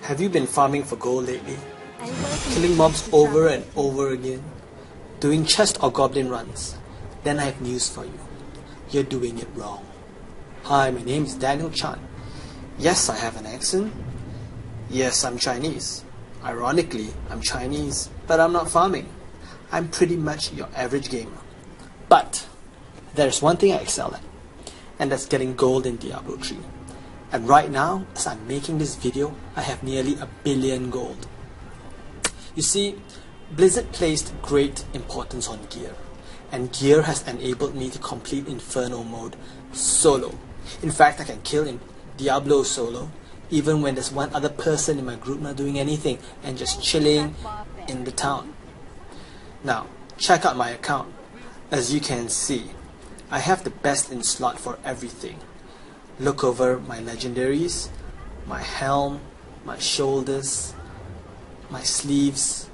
Have you been farming for gold lately? Killing mobs over and over again? Doing chest or goblin runs? Then I have news for you. You're doing it wrong. Hi, my name is Daniel Chan. Yes, I have an accent. Yes, I'm Chinese. Ironically, I'm Chinese, but I'm not farming. I'm pretty much your average gamer. But there's one thing I excel at, and that's getting gold in Diablo 3. And right now, as I'm making this video, I have nearly 1 billion gold. You see, Blizzard placed great importance on gear, and gear has enabled me to complete Inferno mode solo. In fact, I can kill in Diablo solo, even when there's one other person in my group not doing anything and just chilling in the town. Now, check out my account. As you can see, I have the best in slot for everything. Look over my legendaries, my helm, my shoulders, my sleeves,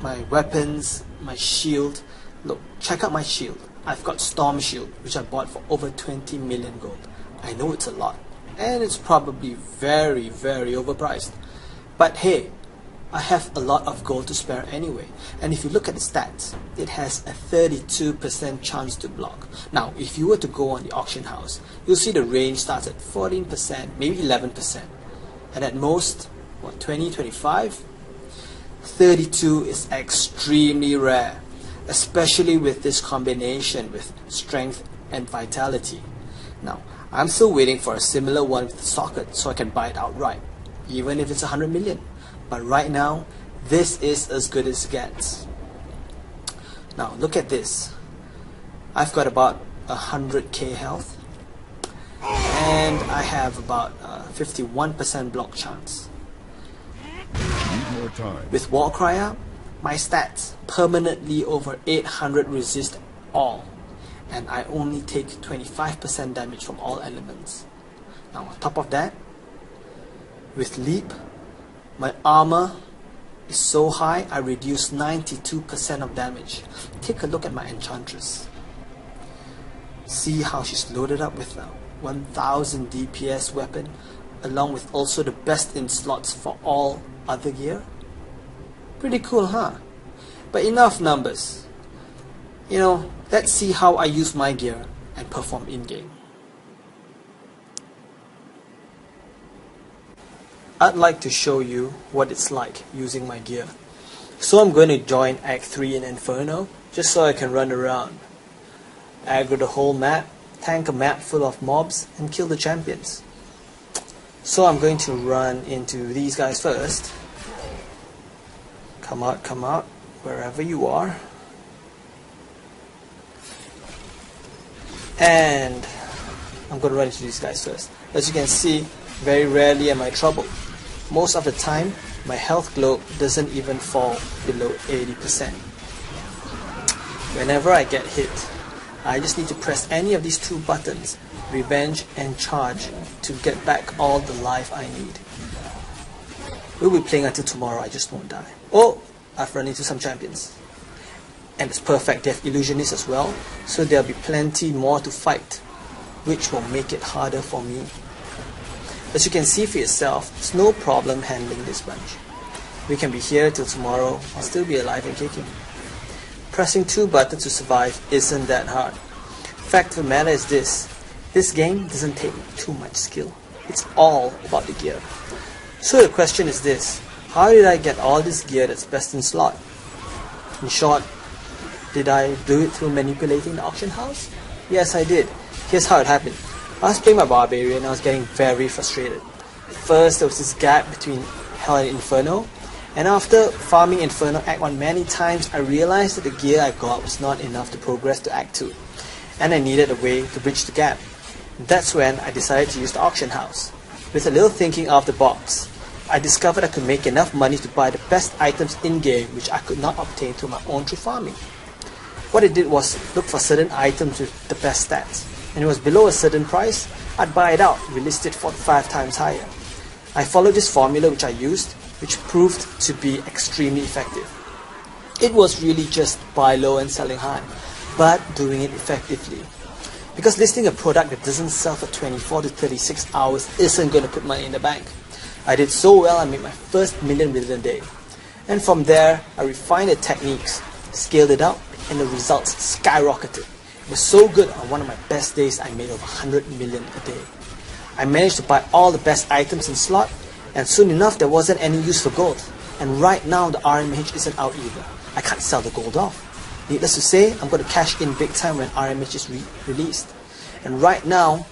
my weapons, my shield. Look, check out my shield. I've got Storm Shield, which I bought for over 20 million gold. I know it's a lot, and it's probably very, very overpriced. But hey, I have a lot of gold to spare anyway, and if you look at the stats, it has a 32% chance to block. Now, if you were to go on the auction house, you'll see the range starts at 14%, maybe 11%, and at most, what, 20, 25? 32 is extremely rare, especially with this combination with strength and vitality. Now, I'm still waiting for a similar one with the socket so I can buy it outright, even if it's 100 million. But right now, this is as good as it gets. Now look at this. I've got about 100k health, and I have about 51% block chance. With Warcry up, my stats permanently over 800 resist all, and I only take 25% damage from all elements. Now on top of that, with Leap, my armor is so high I reduce 92% of damage. Take a look at my Enchantress. See how she's loaded up with a 1000 DPS weapon, along with also the best in slots for all other gear. Pretty cool, huh? But enough numbers. Let's see how I use my gear and perform in-game. I'd like to show you what it's like using my gear. So I'm going to join Act 3 in Inferno, just so I can run around, aggro the whole map, tank a map full of mobs, and kill the champions. So I'm going to run into these guys first. Come out, wherever you are. And I'm going to run into these guys first. As you can see, very rarely am I troubled. Most of the time, my health globe doesn't even fall below 80%. Whenever I get hit, I just need to press any of these two buttons, Revenge and Charge, to get back all the life I need. We'll be playing until tomorrow, I just won't die. Oh, I've run into some champions. And it's perfect, they have illusionists as well, so there'll be plenty more to fight, which will make it harder for me. As you can see for yourself, it's no problem handling this bunch. We can be here till tomorrow and still be alive and kicking. Pressing two buttons to survive isn't that hard. Fact of the matter is this game doesn't take too much skill. It's all about the gear. So the question is this: how did I get all this gear that's best in slot? In short, did I do it through manipulating the auction house? Yes, I did. Here's how it happened. I was playing my barbarian and I was getting very frustrated. First, there was this gap between Hell and Inferno, and after farming Inferno Act 1 many times, I realized that the gear I got was not enough to progress to Act 2, and I needed a way to bridge the gap. That's when I decided to use the auction house. With a little thinking out of the box, I discovered I could make enough money to buy the best items in-game which I could not obtain through my own through farming. What I did was look for certain items with the best stats, and it was below a certain price, I'd buy it out, relist it 45 times higher. I followed this formula which I used, which proved to be extremely effective. It was really just buy low and selling high, but doing it effectively. Because listing a product that doesn't sell for 24 to 36 hours isn't going to put money in the bank. I did so well I made my first million within a day. And from there, I refined the techniques, scaled it up, and the results skyrocketed. It was so good on one of my best days I made over 100 million a day. I managed to buy all the best items in slot, and soon enough there wasn't any use for gold. And right now the RMH isn't out either. I can't sell the gold off. Needless to say, I'm going to cash in big time when RMH is released. And right now,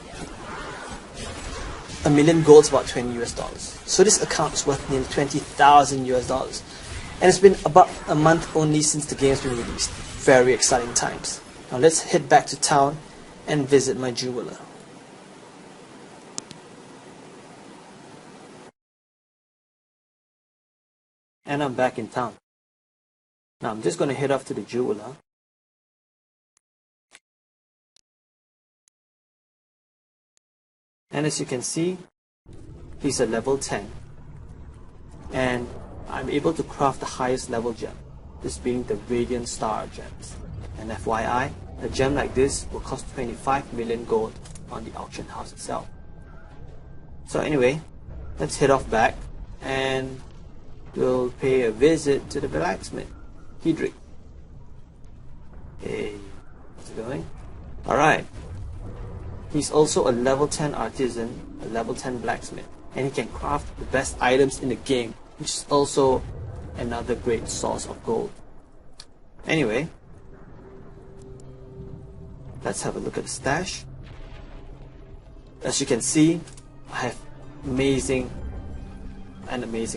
a million gold is about $20 US. So this account is worth nearly 20,000 US. And it's been about a month only since the game's been released. Very exciting times. Now let's head back to town and visit my jeweler. And I'm back in town. Now I'm just going to head off to the jeweler. And as you can see, he's a level 10. And I'm able to craft the highest level gem, this being the Radiant Star gems. And FYI, a gem like this will cost 25 million gold on the auction house itself. So anyway, let's head off back and we'll pay a visit to the blacksmith, Hedrick. Hey, how's it going? Alright. He's also a level 10 artisan, a level 10 blacksmith, and he can craft the best items in the game, which is also another great source of gold. Anyway, let's have a look at the stash. As you can see, I have amazing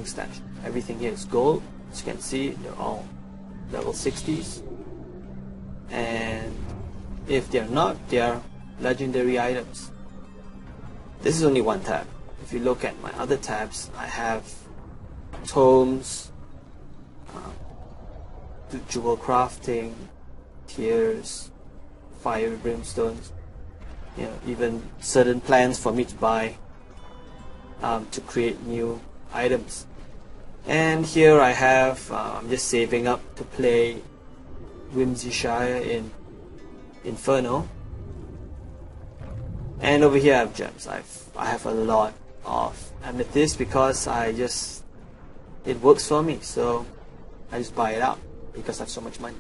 stash. Everything here is gold. As you can see, they're all level 60s, and if they're not, they are legendary items. This is only one tab. If you look at my other tabs, I have tomes, jewel crafting, tears, fire brimstones, even certain plans for me to buy to create new items. And here I have, I'm just saving up to play Whimsyshire in Inferno. And over here I have gems. I have a lot of amethyst because it works for me, so I just buy it out because I have so much money.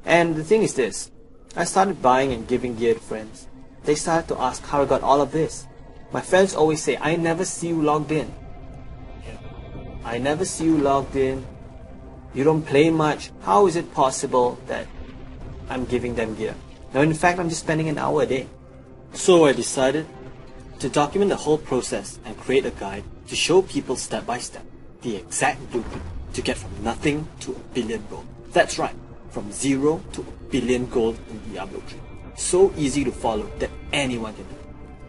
And the thing is this, I started buying and giving gear to friends. They started to ask how I got all of this. My friends always say, I never see you logged in. I never see you logged in. You don't play much. How is it possible that I'm giving them gear? Now in fact, I'm just spending an hour a day. So I decided to document the whole process and create a guide to show people step by step the exact blueprint to get from nothing to a billion gold. That's right, from 0 to a billion gold in Diablo 3. So easy to follow that anyone can do.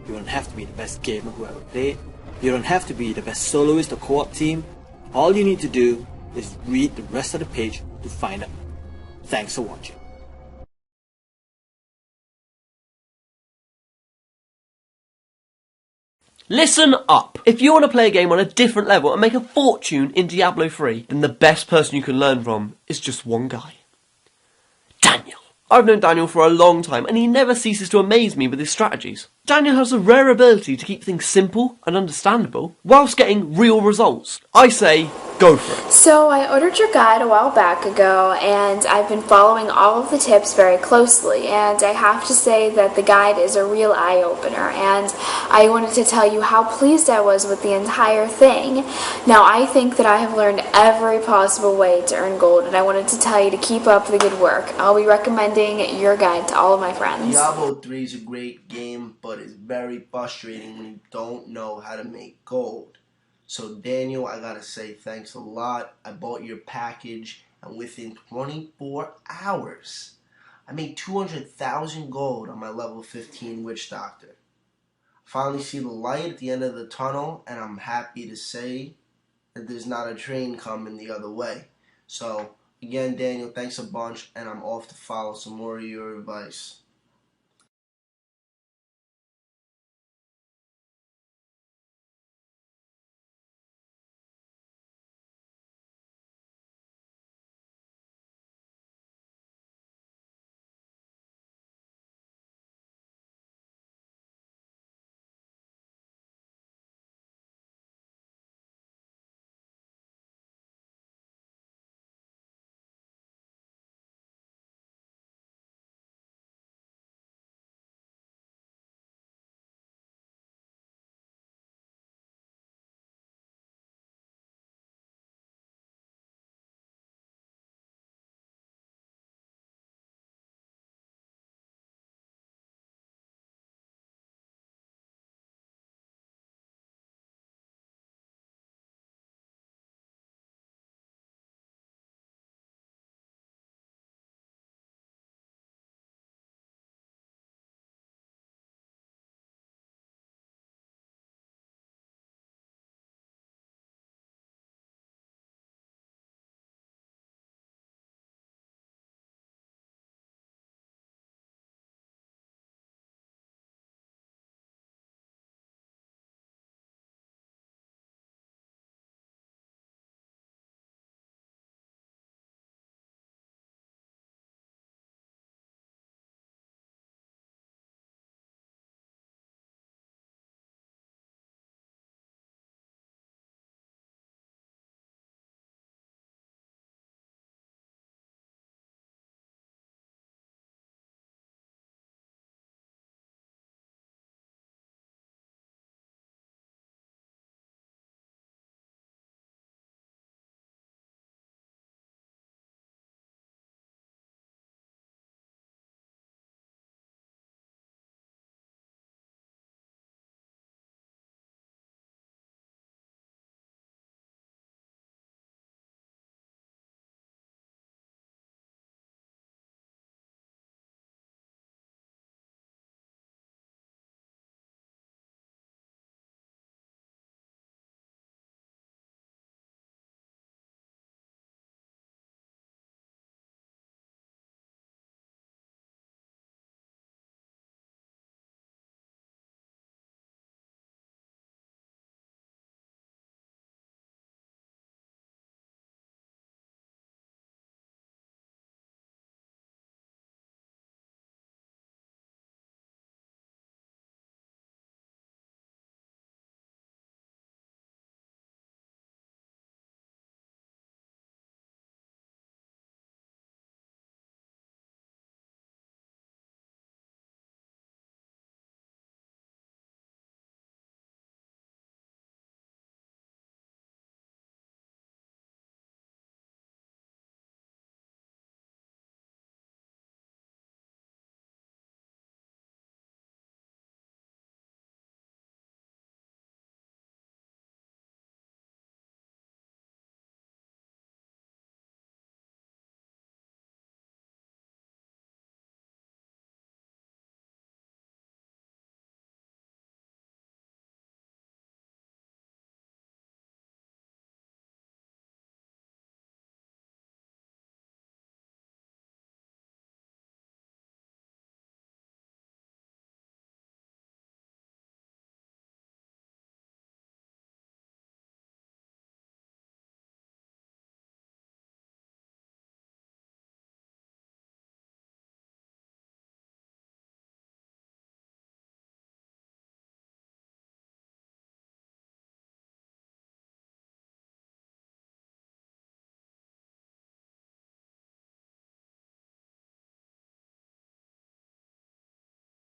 You don't have to be the best gamer who ever played. You don't have to be the best soloist or co-op team. All you need to do is read the rest of the page to find out. Thanks for watching. Listen up! If you want to play a game on a different level and make a fortune in Diablo 3, then the best person you can learn from is just one guy. Daniel. I've known Daniel for a long time and he never ceases to amaze me with his strategies. Daniel has a rare ability to keep things simple and understandable whilst getting real results. I say, go for it. So I ordered your guide a while back ago and I've been following all of the tips very closely, and I have to say that the guide is a real eye-opener, and I wanted to tell you how pleased I was with the entire thing. Now I think that I have learned every possible way to earn gold, and I wanted to tell you to keep up the good work. I'll be recommending your guide to all of my friends. Diablo 3 is a great game, but it's very frustrating when you don't know how to make gold. So Daniel, I gotta say thanks a lot. I bought your package, and within 24 hours, I made 200,000 gold on my level 15 Witch Doctor. I finally see the light at the end of the tunnel, and I'm happy to say that there's not a train coming the other way. So again, Daniel, thanks a bunch, and I'm off to follow some more of your advice.